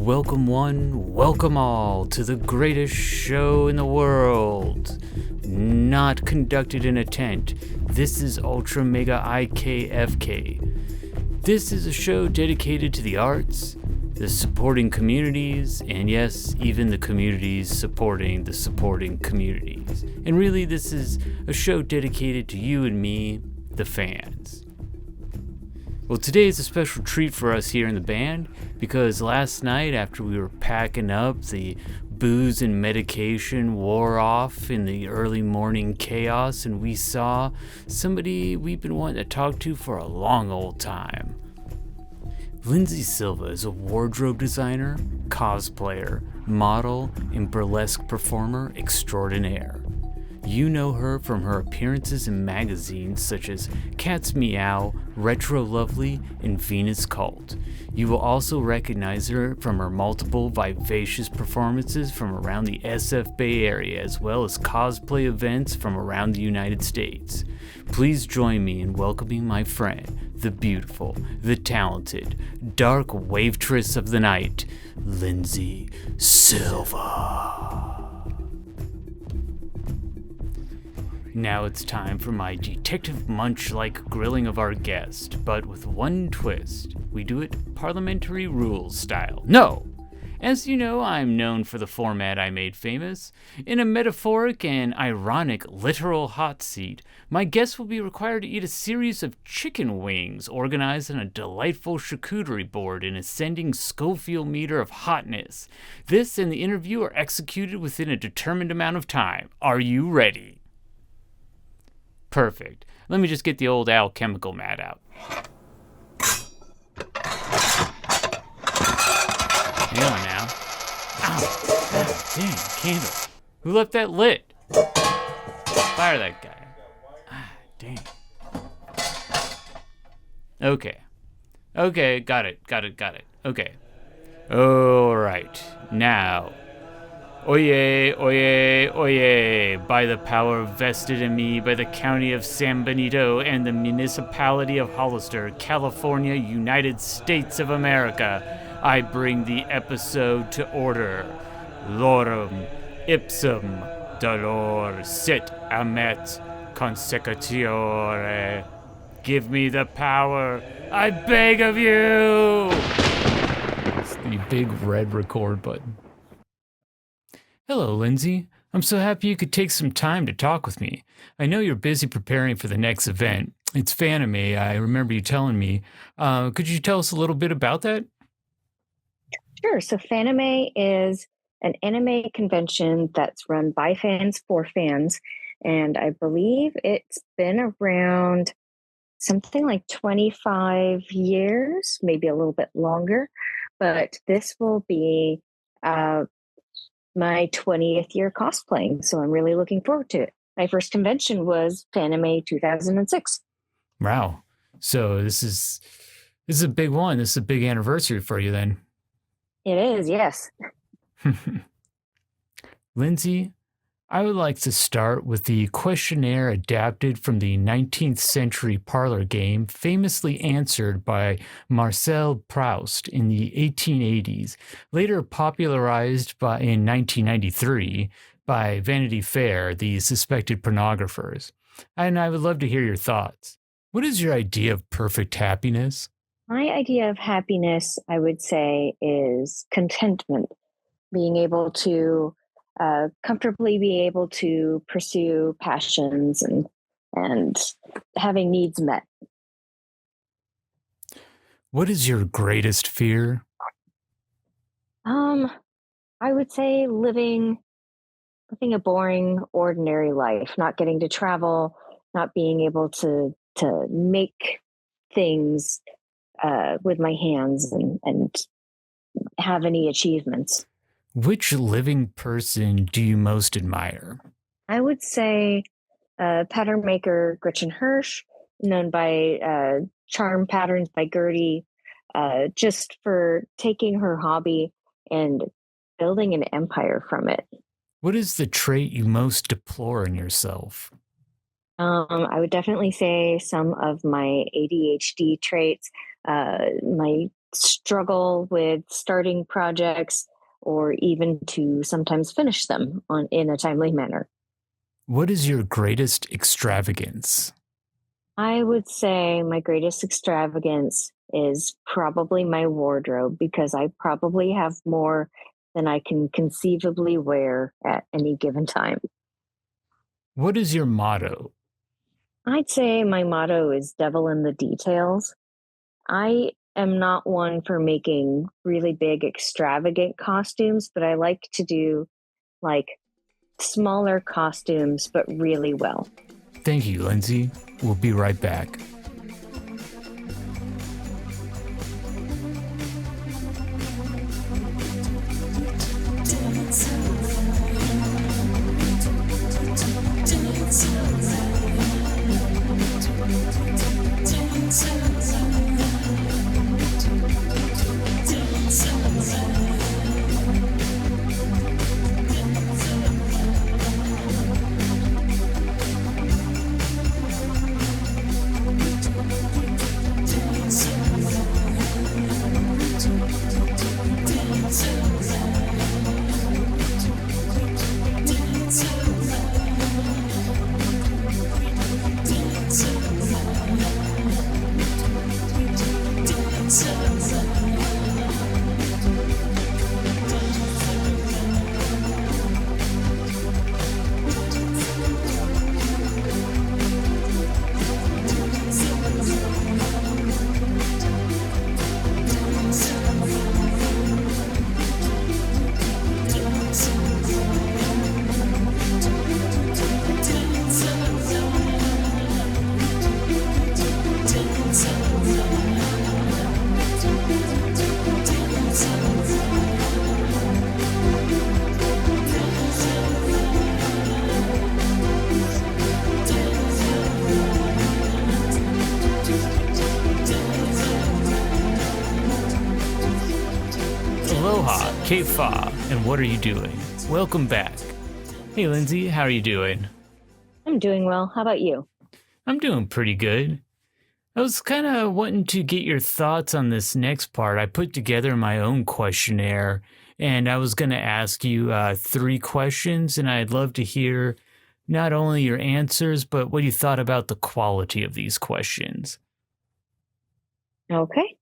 Welcome one, welcome all to the greatest show in the world. Not conducted in a tent. This is Ultramega IKFK. This is a show dedicated to the arts, the supporting communities, and yes, even the communities supporting the supporting communities. And really, this is a show dedicated to you and me, the fans. Well, today is a special treat for us here in the band because last night after we were packing up, the booze and medication wore off in the early morning chaos and we saw somebody we've been wanting to talk to for a long old time. Lindsay Silva is a wardrobe designer, cosplayer, model, and burlesque performer extraordinaire. You know her from her appearances in magazines such as Cat's Meow, Retro Lovely, and Venus Cult. You will also recognize her from her multiple vivacious performances from around the SF Bay Area as well as cosplay events from around the United States. Please join me in welcoming my friend, the beautiful, the talented, dark wavetress of the night, Lindsay Silva. Now it's time for my Detective Munch-like grilling of our guest, but with one twist. We do it parliamentary rules style. No! As you know, I'm known for the format I made famous. In a metaphoric and ironic literal hot seat, my guest will be required to eat a series of chicken wings organized on a delightful charcuterie board in ascending Scoville meter of hotness. This and the interview are executed within a determined amount of time. Are you ready? Perfect. Let me just get the old alchemical mat out. Hang on now. Ow. Dang, candle. Who left that lit? Fire that guy. Dang. Okay, got it. Okay. Alright, now. Oyez, oyez, oyez, by the power vested in me by the County of San Benito and the Municipality of Hollister, California, United States of America, I bring the episode to order. Lorem ipsum dolor sit amet consecutiore. Give me the power, I beg of you! It's the big red record button. Hello, Lindsay. I'm so happy you could take some time to talk with me. I know you're busy preparing for the next event. It's Fanime, I remember you telling me. Could you tell us a little bit about that? Sure. So Fanime is an anime convention that's run by fans for fans. And I believe it's been around something like 25 years, maybe a little bit longer. But this will be my 20th year cosplaying, so I'm really looking forward to it. My first convention was Fanime 2006. Wow. So this is a big one. This is a big anniversary for you then. It is, yes. Lindsay, I would like to start with the questionnaire adapted from the 19th century parlor game famously answered by Marcel Proust in the 1880s, later popularized in 1993 by Vanity Fair, the suspected pornographers. And I would love to hear your thoughts. What is your idea of perfect happiness? My idea of happiness, I would say, is contentment, being able to comfortably be able to pursue passions and having needs met. What is your greatest fear? I would say living a boring, ordinary life, not getting to travel, not being able to make things with my hands and have any achievements. Which living person do you most admire? I would say pattern maker Gretchen Hirsch, known by Charm Patterns by Gertie, just for taking her hobby and building an empire from it. What is the trait you most deplore in yourself? I would definitely say some of my ADHD traits, my struggle with starting projects or even to sometimes finish them in a timely manner. What is your greatest extravagance? I would say my greatest extravagance is probably my wardrobe because I probably have more than I can conceivably wear at any given time. What is your motto? I'd say my motto is devil in the details. I am not one for making really big, extravagant costumes, but I like to do like smaller costumes, but really well. Thank you, Lindsay. We'll be right back. Aloha, Kefa, and what are you doing? Welcome back. Hey, Lindsay, how are you doing? I'm doing well. How about you? I'm doing pretty good. I was kind of wanting to get your thoughts on this next part. I put together my own questionnaire, and I was going to ask you 3 questions, and I'd love to hear not only your answers, but what you thought about the quality of these questions. Okay.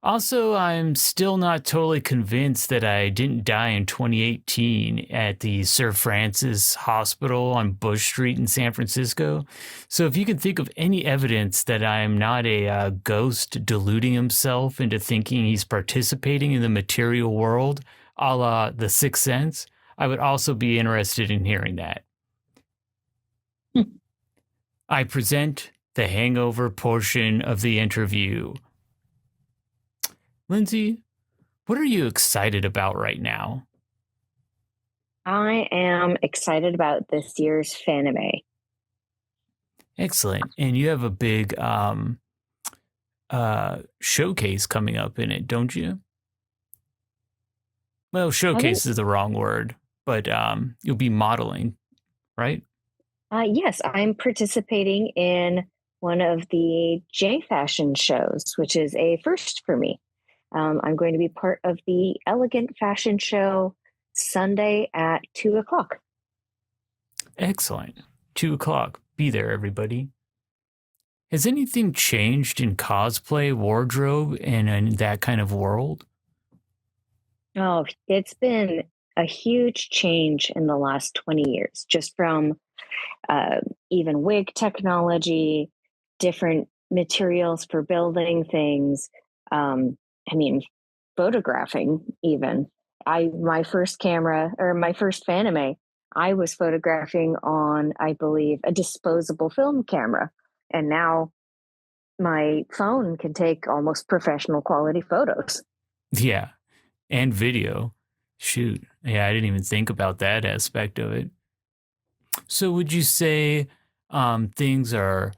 Also, I'm still not totally convinced that I didn't die in 2018 at the Sir Francis Hospital on Bush Street in San Francisco. So if you can think of any evidence that I'm not a ghost deluding himself into thinking he's participating in the material world, a la The Sixth Sense, I would also be interested in hearing that. I present the hangover portion of the interview. Lindsay, what are you excited about right now? I am excited about this year's Fanime. Excellent. And you have a big showcase coming up in it, don't you? Well, showcase is the wrong word, but you'll be modeling, right? Yes, I'm participating in one of the J Fashion shows, which is a first for me. I'm going to be part of the Elegant Fashion Show Sunday at 2:00. Excellent. 2:00. Be there, everybody. Has anything changed in cosplay, wardrobe, and in that kind of world? Oh, it's been a huge change in the last 20 years, just from even wig technology, different materials for building things. I mean, photographing even. My first camera or my first Fanime, I was photographing on, I believe, a disposable film camera. And now my phone can take almost professional quality photos. Yeah. And video. Shoot. Yeah, I didn't even think about that aspect of it. So would you say things are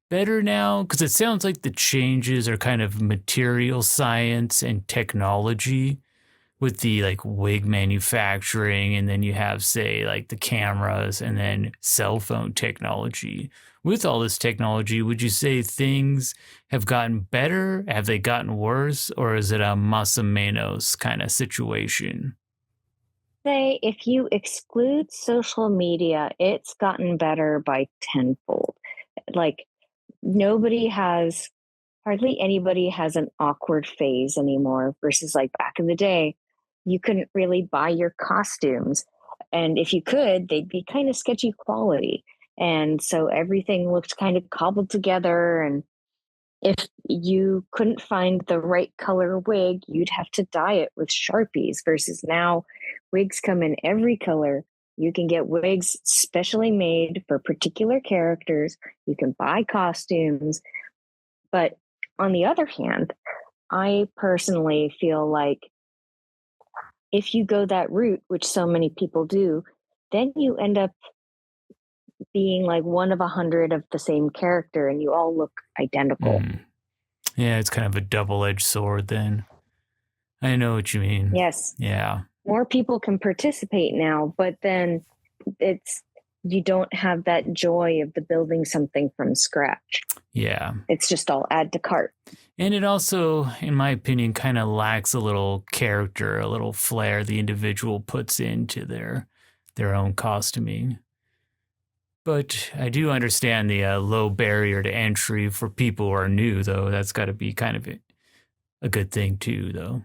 better now? Because it sounds like the changes are kind of material science and technology. with the like wig manufacturing, and then you have, say, like the cameras and then cell phone technology. With all this technology, would you say things have gotten better? Have they gotten worse? Or is it a más o menos kind of situation? Say if you exclude social media, it's gotten better by tenfold. Like nobody has hardly anybody has an awkward phase anymore versus like back in the day, you couldn't really buy your costumes. And if you could, they'd be kind of sketchy quality. And so everything looked kind of cobbled together. And if you couldn't find the right color wig, you'd have to dye it with Sharpies versus now wigs come in every color. You can get wigs specially made for particular characters. You can buy costumes. But on the other hand, I personally feel like if you go that route, which so many people do, then you end up being like one of 100 of the same character and you all look identical. Yeah, it's kind of a double-edged sword then. I know what you mean. Yes. Yeah. More people can participate now, but then it's you don't have that joy of the building something from scratch. Yeah. It's just all add to cart. And it also, in my opinion, kind of lacks a little character, a little flair the individual puts into their own costuming. But I do understand the low barrier to entry for people who are new, though. That's got to be kind of a good thing, too, though.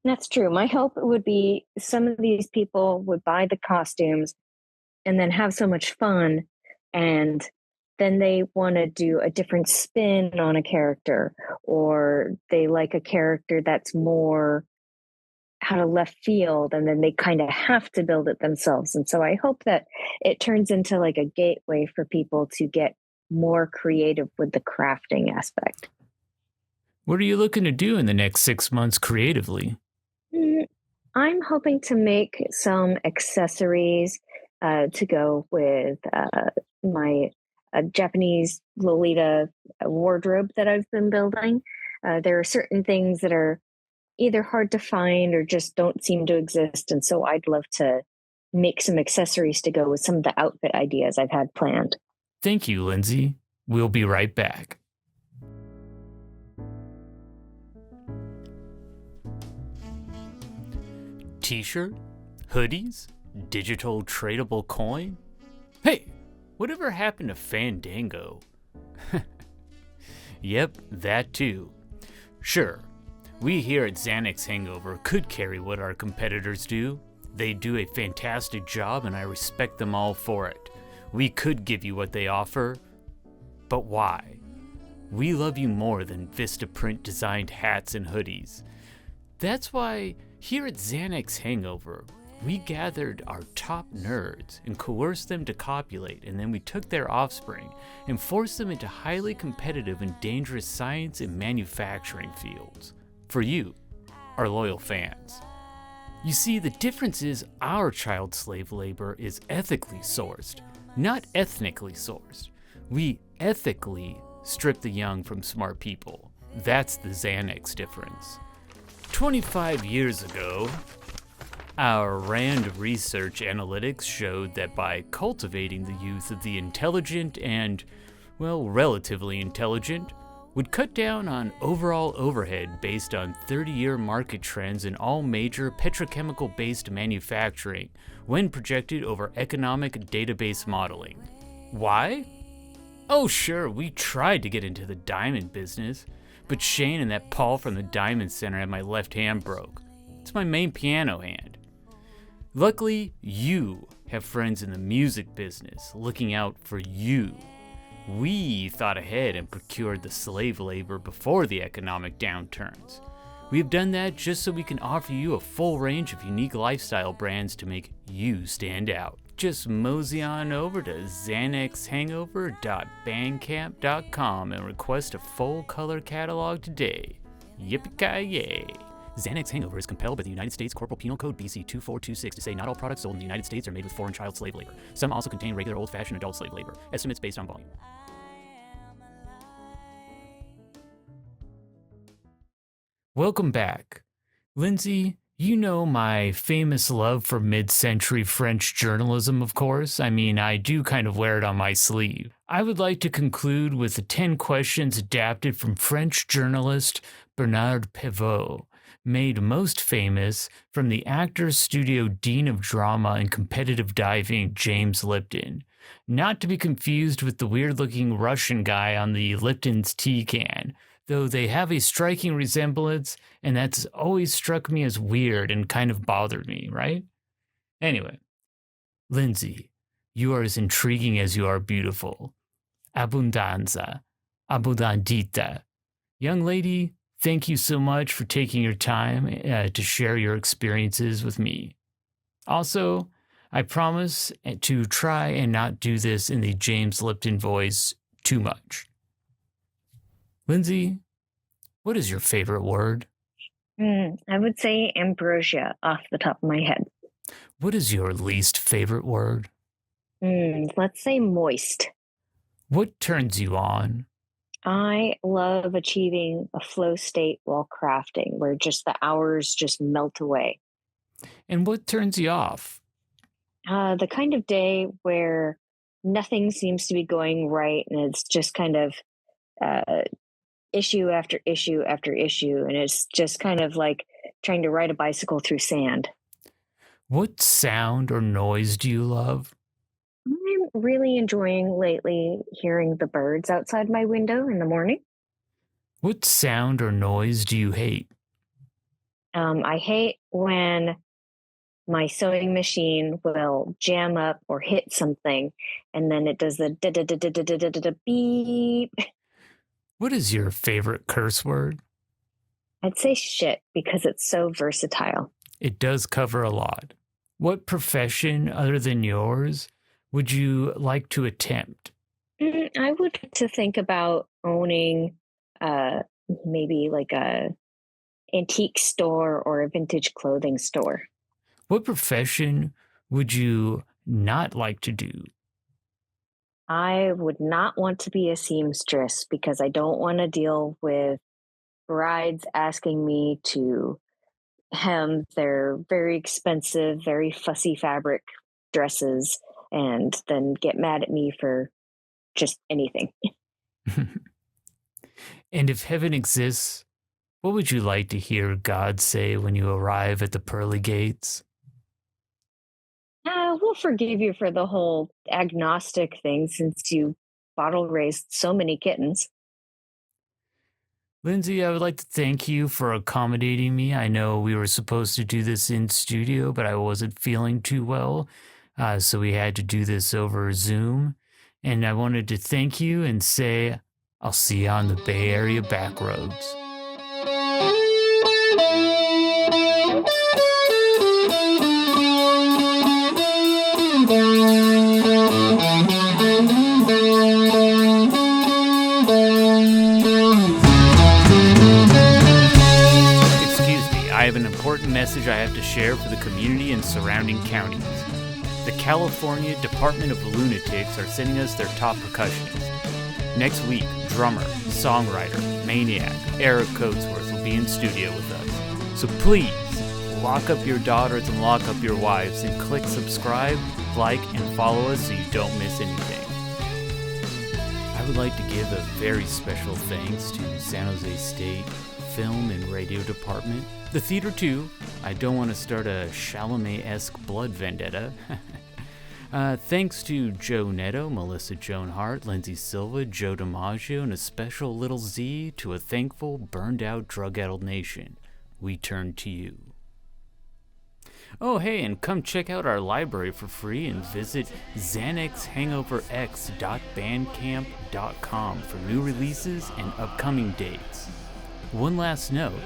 That's true. My hope would be some of these people would buy the costumes and then have so much fun, and then they want to do a different spin on a character, or they like a character that's more out of left field, and then they kind of have to build it themselves. And so I hope that it turns into like a gateway for people to get more creative with the crafting aspect. What are you looking to do in the next 6 months creatively? I'm hoping to make some accessories to go with my Japanese Lolita wardrobe that I've been building. There are certain things that are either hard to find or just don't seem to exist. And so I'd love to make some accessories to go with some of the outfit ideas I've had planned. Thank you, Lindsay. We'll be right back. T-shirt? Hoodies? Digital tradable coin? Hey, whatever happened to Fandango? Yep, that too. Sure, we here at Xanax Hangover could carry what our competitors do. They do a fantastic job and I respect them all for it. We could give you what they offer, but why? We love you more than Vistaprint designed hats and hoodies. That's why here at Xanax Hangover, we gathered our top nerds and coerced them to copulate, and then we took their offspring and forced them into highly competitive and dangerous science and manufacturing fields. For you, our loyal fans. You see, the difference is our child slave labor is ethically sourced, not ethnically sourced. We ethically strip the young from smart people. That's the Xanax difference. 25 years ago, our RAND research analytics showed that by cultivating the youth of the intelligent and, well, relatively intelligent, would cut down on overall overhead based on 30-year market trends in all major petrochemical-based manufacturing when projected over economic database modeling. Why? Oh sure, we tried to get into the diamond business, but Shane and that Paul from the Diamond Center had my left hand broke. It's my main piano hand. Luckily, you have friends in the music business looking out for you. We thought ahead and procured the slave labor before the economic downturns. We have done that just so we can offer you a full range of unique lifestyle brands to make you stand out. Just mosey on over to xanaxhangover.bandcamp.com and request a full color catalog today. Yippee-ki-yay. Xanax Hangover is compelled by the United States Corporal Penal Code BC 2426 to say not all products sold in the United States are made with foreign child slave labor. Some also contain regular old-fashioned adult slave labor. Estimates based on volume. Welcome back. Lindsay, You know my famous love for mid-century French journalism, of course. I mean, I do kind of wear it on my sleeve. I would like to conclude with the 10 questions adapted from French journalist Bernard Pivot, made most famous from the Actors Studio Dean of Drama and Competitive Diving James Lipton. Not to be confused with the weird-looking Russian guy on the Lipton's tea can, though they have a striking resemblance, and that's always struck me as weird and kind of bothered me, right? Anyway, Lindsay, you are as intriguing as you are beautiful. Abundanza, abundantita. Young lady, thank you so much for taking your time to share your experiences with me. Also, I promise to try and not do this in the James Lipton voice too much. Lindsay, what is your favorite word? I would say ambrosia off the top of my head. What is your least favorite word? Let's say moist. What turns you on? I love achieving a flow state while crafting where just the hours just melt away. And what turns you off? The kind of day where nothing seems to be going right and it's just kind of issue after issue after issue, and it's just kind of like trying to ride a bicycle through sand. What sound or noise do you love? I'm really enjoying lately hearing the birds outside my window in the morning. What sound or noise do you hate? I hate when my sewing machine will jam up or hit something, and then it does the da beep. What is your favorite curse word? I'd say shit because it's so versatile. It does cover a lot. What profession other than yours would you like to attempt? I would like to think about owning maybe like a antique store or a vintage clothing store. What profession would you not like to do? I would not want to be a seamstress because I don't want to deal with brides asking me to hem their very expensive, very fussy fabric dresses and then get mad at me for just anything. And if heaven exists, what would you like to hear God say when you arrive at the pearly gates? We'll forgive you for the whole agnostic thing since you bottle raised so many kittens. Lindsay, I would like to thank you for accommodating me. I know we were supposed to do this in studio, but I wasn't feeling too well, so we had to do this over Zoom. And I wanted to thank you and say, I'll see you on the Bay Area back roads. I have an important message I have to share for the community and surrounding counties. The California Department of Lunatics are sending us their top percussionists. Next week, drummer, songwriter, maniac, Eric Coatsworth will be in studio with us. So please, lock up your daughters and lock up your wives and click subscribe, like, and follow us so you don't miss anything. I would like to give a very special thanks to San Jose State Film and Radio Department. The theater too. I don't want to start a Chalamet-esque blood vendetta. Thanks to Joe Netto, Melissa Joan Hart, Lindsay Silva, Joe DiMaggio, and a special little Z to a thankful, burned-out, drug-addled nation. We turn to you. Oh, hey, and come check out our library for free and visit xanaxhangoverx.bandcamp.com for new releases and upcoming dates. One last note,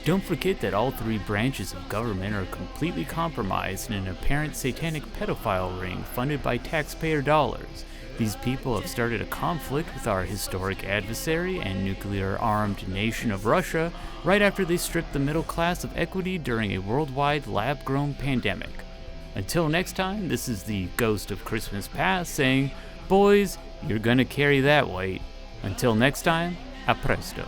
don't forget that all three branches of government are completely compromised in an apparent satanic pedophile ring funded by taxpayer dollars. These people have started a conflict with our historic adversary and nuclear-armed nation of Russia right after they stripped the middle class of equity during a worldwide lab-grown pandemic. Until next time, this is the ghost of Christmas past saying, boys, you're gonna carry that weight. Until next time, a presto.